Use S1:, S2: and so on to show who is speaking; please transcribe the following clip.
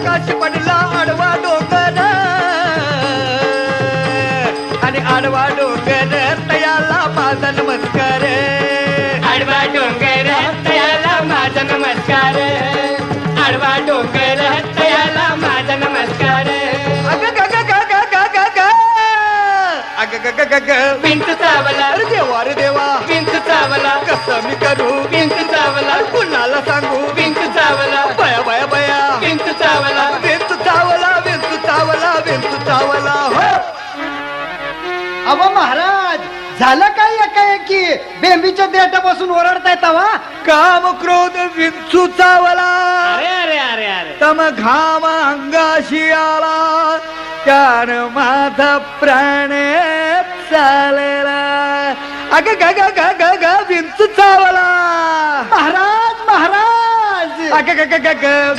S1: आकाश पडला आडवा डोंगर आणि आडवा डोंगर तयाला माझा नमस्कार
S2: आडवा डोंगर तयाला माझा नमस्कार आडवा डोंगर तयाला माझा नमस्कार
S1: अग ग ग ग ग ग ग ग अग ग ग ग ग
S2: विंचू चावला
S1: अरे देवा
S2: विंचू चावला
S1: कसं मी करू
S2: विंचू चावला
S1: कुणाला सांगू
S2: विंचू चावला
S1: बया बया बया
S2: विंचू चावला
S1: विंचू चावला विंचू चावला विंचू चावला हो
S3: अव महाराज झालं काय एकाएकी बेंबीच्या देठापासून ओरडताय तवा
S1: काम क्रोध विंचू चावला
S2: अरे अरे अरे अरे
S1: तम घाम अंगाशी आला त्यान माझा प्राण चालला अग ग ग ग ग ग विंचू चावला
S3: महाराज महाराज
S1: अग ग ग ग ग